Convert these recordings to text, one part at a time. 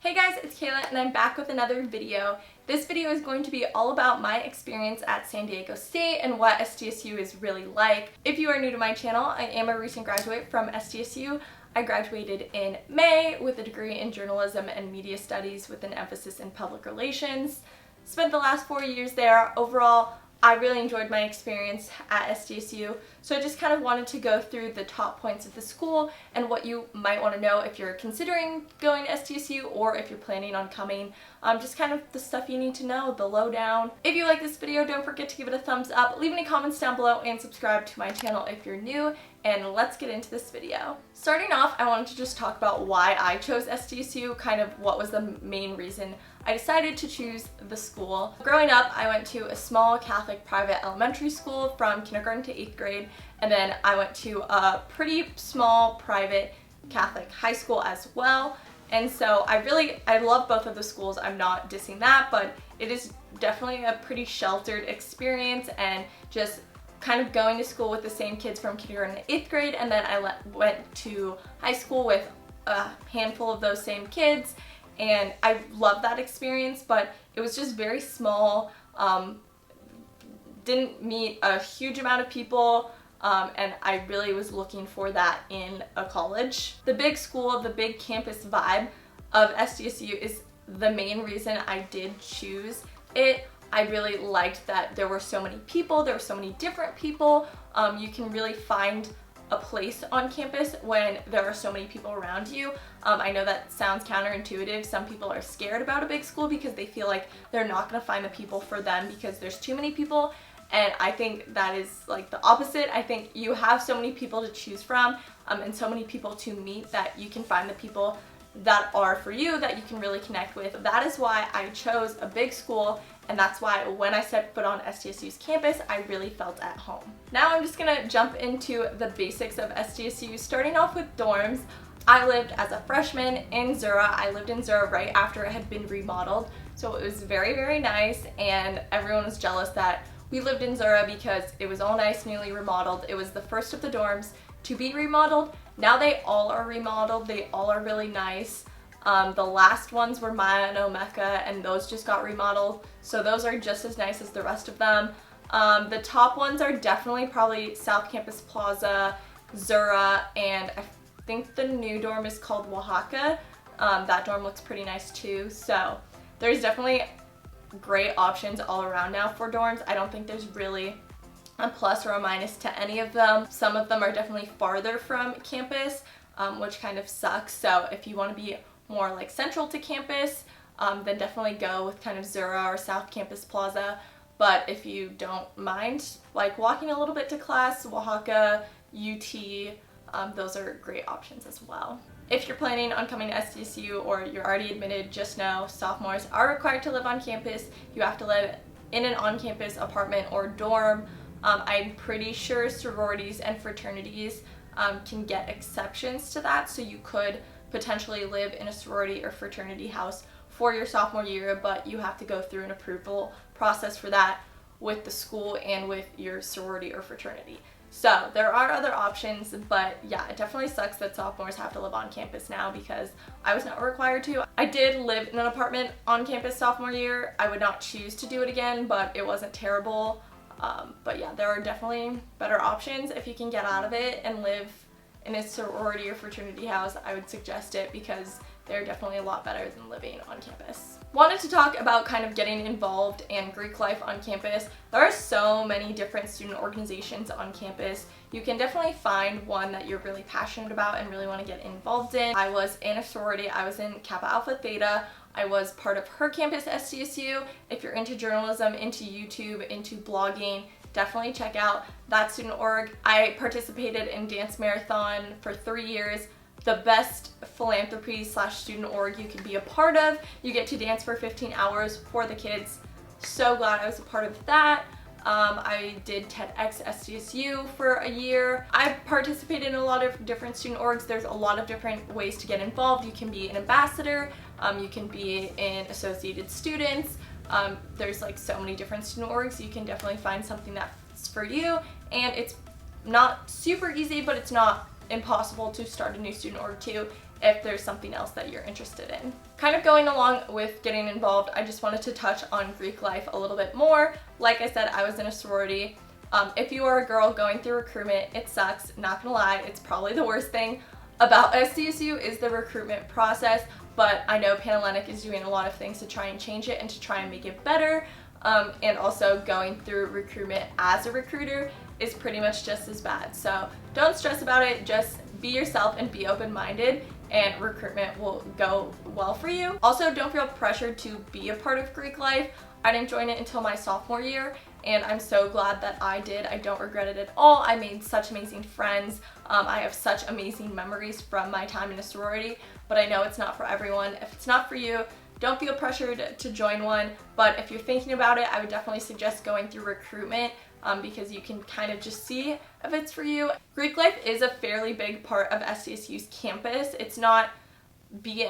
Hey guys, it's Kayla and I'm back with another video. This video is going to be all about my experience at San Diego State and what SDSU is really like. If you are new to my channel, I am a recent graduate from SDSU. I graduated in May with a degree in journalism and media studies with an emphasis in public relations. Spent the last 4 years there. Overall, I really enjoyed my experience at SDSU, so I just kind of wanted to go through the top points of the school and what you might want to know if you're considering going to SDSU or if you're planning on coming. Just kind of the stuff you need to know, the lowdown. If you like this video, don't forget to give it a thumbs up, leave any comments down below, and subscribe to my channel if you're new, and let's get into this video. Starting off, I wanted to just talk about why I chose SDSU, kind of what was the main reason I decided to choose the school. Growing up, I went to a small Catholic private elementary school from kindergarten to 8th grade, and then I went to a pretty small private Catholic high school as well. And so I love both of the schools. I'm not dissing that, but it is definitely a pretty sheltered experience, and just kind of going to school with the same kids from kindergarten to 8th grade, and then I went to high school with a handful of those same kids. And I loved that experience, but it was just very small, didn't meet a huge amount of people, and I really was looking for that in a college. The big school, the big campus vibe of SDSU is the main reason I did choose it. I really liked that there were so many people, there were so many different people. You can really find a place on campus when there are so many people around you. I know that sounds counterintuitive. Some people are scared about a big school because they feel like they're not going to find the people for them because there's too many people, and I think that is like the opposite. I think you have so many people to choose from, and so many people to meet, that you can find the people that are for you, that you can really connect with. That is why I chose a big school, and that's why when I set foot on SDSU's campus, I really felt at home. Now I'm just gonna jump into the basics of SDSU, starting off with dorms. I lived as a freshman in Zura. I lived in Zura right after it had been remodeled, so it was very, very nice, and everyone was jealous that we lived in Zura because it was all nice, newly remodeled. It was the first of the dorms to be remodeled. Now they all are remodeled. They all are really nice. The last ones were Maya and Omeka, and those just got remodeled, so those are just as nice as the rest of them. The top ones are definitely probably South Campus Plaza, Zura, and I think the new dorm is called Oaxaca. That dorm looks pretty nice too, so there's definitely great options all around now for dorms. I don't think there's really a plus or a minus to any of them. Some of them are definitely farther from campus, which kind of sucks, so if you want to be more like central to campus, then definitely go with kind of Zura or South Campus Plaza. But if you don't mind like walking a little bit to class, Oaxaca, UT, those are great options as well. If you're planning on coming to SDSU or you're already admitted, just know sophomores are required to live on campus. You have to live in an on-campus apartment or dorm. I'm pretty sure sororities and fraternities can get exceptions to that, so you could potentially live in a sorority or fraternity house for your sophomore year, but you have to go through an approval process for that with the school and with your sorority or fraternity. So there are other options, but yeah, it definitely sucks that sophomores have to live on campus now because I was not required to. I did live in an apartment on campus sophomore year. I would not choose to do it again, but it wasn't terrible. But yeah, there are definitely better options if you can get out of it and live in a sorority or fraternity house. I would suggest it because they're definitely a lot better than living on campus. Wanted to talk about kind of getting involved in Greek life on campus. There are so many different student organizations on campus. You can definitely find one that you're really passionate about and really want to get involved in. I was in a sorority. I was in Kappa Alpha Theta. I was part of her campus SDSU. If you're into journalism, into YouTube, into blogging, definitely check out that student org. I participated in Dance Marathon for 3 years. The best philanthropy / student org you can be a part of. You get to dance for 15 hours for the kids. So glad I was a part of that. I did TEDx SDSU for a year. I participated in a lot of different student orgs. There's a lot of different ways to get involved. You can be an ambassador, you can be in Associated Students. There's like so many different student orgs. You can definitely find something that's for you, and it's not super easy, but it's not impossible to start a new student org to if there's something else that you're interested in. Kind of going along with getting involved, I just wanted to touch on Greek life a little bit more. Like I said, I was in a sorority. If you are a girl going through recruitment, it sucks, not gonna lie, it's probably the worst thing about SDSU is the recruitment process, but I know Panhellenic is doing a lot of things to try and change it and to try and make it better, and also going through recruitment as a recruiter is pretty much just as bad. So don't stress about it, just be yourself and be open-minded, and recruitment will go well for you. Also, don't feel pressured to be a part of Greek life. I didn't join it until my sophomore year, and I'm so glad that I did. I don't regret it at all. I made such amazing friends. I have such amazing memories from my time in a sorority, but I know it's not for everyone. If it's not for you, don't feel pressured to join one, but if you're thinking about it, I would definitely suggest going through recruitment because you can kind of just see if it's for you. Greek life is a fairly big part of SDSU's campus. It's not be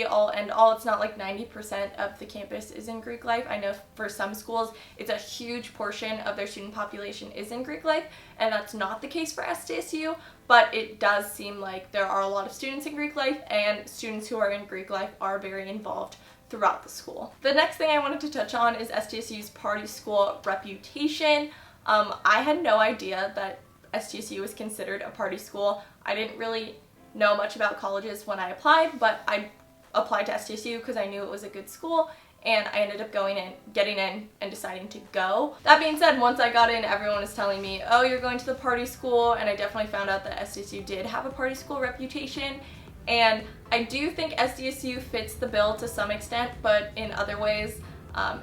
all end all. It's not like 90% of the campus is in Greek life. I know for some schools it's a huge portion of their student population is in Greek life, and that's not the case for SDSU, but it does seem like there are a lot of students in Greek life, and students who are in Greek life are very involved throughout the school. The next thing I wanted to touch on is SDSU's party school reputation. I had no idea that SDSU was considered a party school. I didn't really know much about colleges when I applied, but I applied to SDSU because I knew it was a good school, and I ended up going in, getting in, and deciding to go. That being said, once I got in, everyone was telling me, oh, you're going to the party school, and I definitely found out that SDSU did have a party school reputation, and I do think SDSU fits the bill to some extent, but in other ways,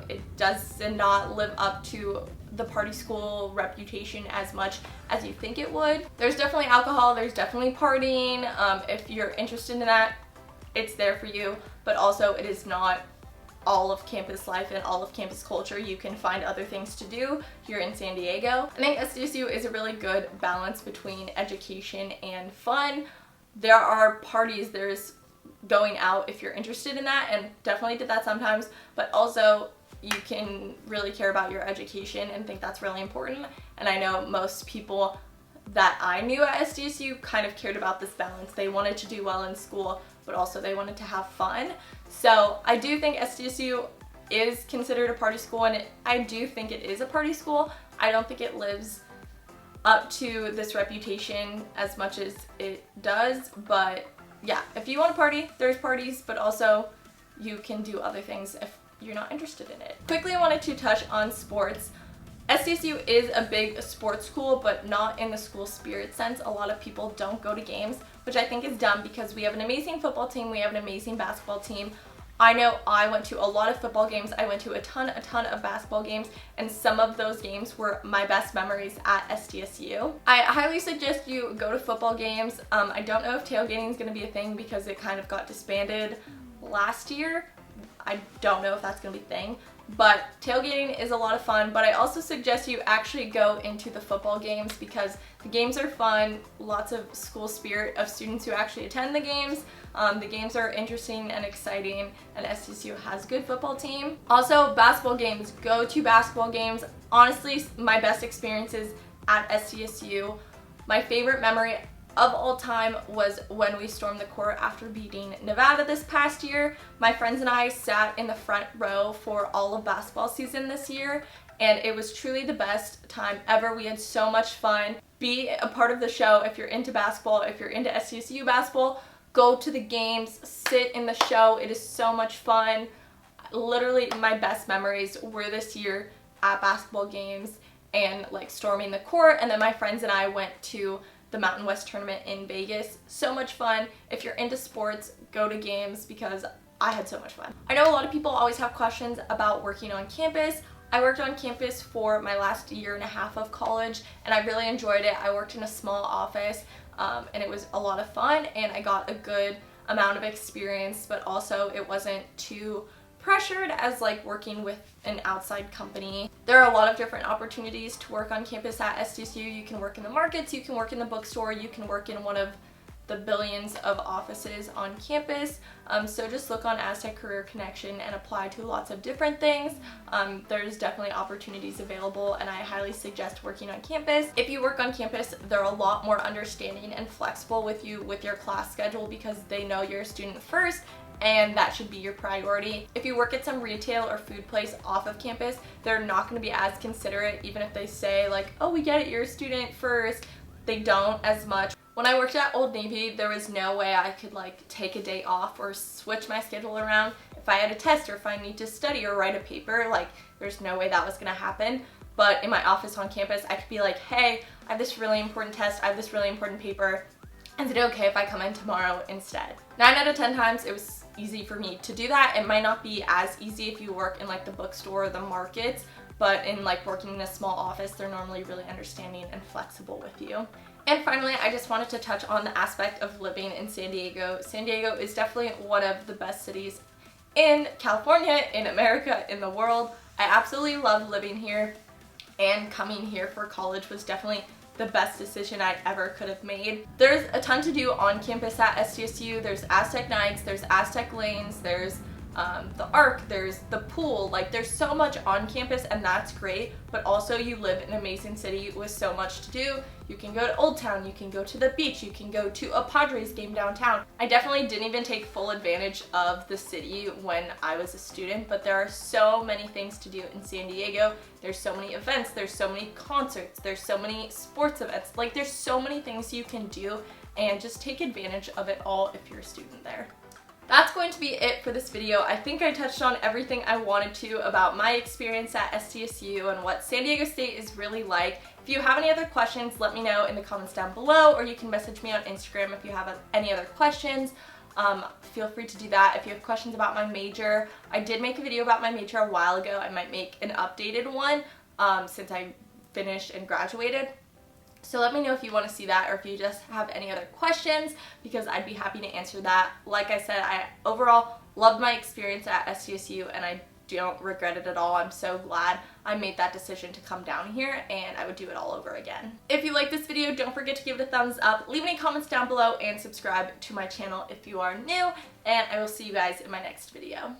it does not live up to the party school reputation as much as you think it would. There's definitely alcohol, there's definitely partying. If you're interested in that, it's there for you, but also it is not all of campus life and all of campus culture. You can find other things to do here in San Diego. I think SDSU is a really good balance between education and fun. There are parties, there's going out if you're interested in that, and definitely did that sometimes, but also you can really care about your education and think that's really important. And I know most people that I knew at SDSU kind of cared about this balance. They wanted to do well in school, but also they wanted to have fun. So I do think SDSU is considered a party school, and I do think it is a party school. I don't think it lives up to this reputation as much as it does, but yeah, if you want to party, there's parties, but also you can do other things if you're not interested in it. Quickly, I wanted to touch on sports. SDSU is a big sports school, but not in the school spirit sense. A lot of people don't go to games, which I think is dumb because we have an amazing football team, we have an amazing basketball team. I know I went to a lot of football games, I went to a ton of basketball games, and some of those games were my best memories at SDSU. I highly suggest you go to football games. I don't know if tailgating is going to be a thing because it kind of got disbanded last year. I don't know if that's going to be a thing, but tailgating is a lot of fun. But I also suggest you actually go into the football games because the games are fun, lots of school spirit of students who actually attend the games. The games are interesting and exciting, and SDSU has a good football team. Also, basketball games. Go to basketball games. Honestly, my best experiences at SDSU. My favorite memory of all time was when we stormed the court after beating Nevada this past year. My friends and I sat in the front row for all of basketball season this year, and it was truly the best time ever. We had so much fun. Be a part of the show if you're into basketball, if you're into SDSU basketball. Go to the games, sit in the show. It is so much fun. Literally, my best memories were this year at basketball games and like storming the court, and then my friends and I went to the Mountain West tournament in Vegas. So much fun. If you're into sports, go to games because I had so much fun. I know a lot of people always have questions about working on campus. I worked on campus for my last year and a half of college, and I really enjoyed it. I worked in a small office, and it was a lot of fun, and I got a good amount of experience, but also it wasn't too pressured as like working with an outside company. There are a lot of different opportunities to work on campus at SDSU. You can work in the markets, you can work in the bookstore, you can work in one of the billions of offices on campus. So just look on Aztec Career Connection and apply to lots of different things. There's definitely opportunities available, and I highly suggest working on campus. If you work on campus, they're a lot more understanding and flexible with you with your class schedule because they know you're a student first, and that should be your priority. If you work at some retail or food place off of campus, they're not going to be as considerate, even if they say like, oh, we get it, you're a student first. They don't as much. When I worked at Old Navy, there was no way I could like take a day off or switch my schedule around. If I had a test or if I need to study or write a paper, like there's no way that was gonna happen. But in my office on campus, I could be like, hey, I have this really important test, I have this really important paper. Is it okay if I come in tomorrow instead? 9 out of 10 times it was easy for me to do that. It might not be as easy if you work in like the bookstore or the markets, but in like working in a small office, they're normally really understanding and flexible with you. And finally, I just wanted to touch on the aspect of living in San Diego. San Diego is definitely one of the best cities in California, in America, in the world. I absolutely love living here, and coming here for college was definitely the best decision I ever could have made. There's a ton to do on campus at SDSU. There's Aztec nights, there's Aztec lanes, there's the Arc, there's the pool, like there's so much on campus, and that's great, but also you live in an amazing city with so much to do. You can go to Old Town, you can go to the beach, you can go to a Padres game downtown. I definitely didn't even take full advantage of the city when I was a student, but there are so many things to do in San Diego. There's so many events, there's so many concerts, there's so many sports events, like there's so many things you can do, and just take advantage of it all if you're a student there. That's going to be it for this video. I think I touched on everything I wanted to about my experience at SDSU and what San Diego State is really like. If you have any other questions, let me know in the comments down below, or you can message me on Instagram if you have any other questions. Feel free to do that. If you have questions about my major, I did make a video about my major a while ago. I might make an updated one since I finished and graduated. So let me know if you want to see that, or if you just have any other questions, because I'd be happy to answer that. Like I said, I overall loved my experience at SDSU, and I don't regret it at all. I'm so glad I made that decision to come down here, and I would do it all over again. If you like this video, don't forget to give it a thumbs up, leave any comments down below, and subscribe to my channel if you are new, and I will see you guys in my next video.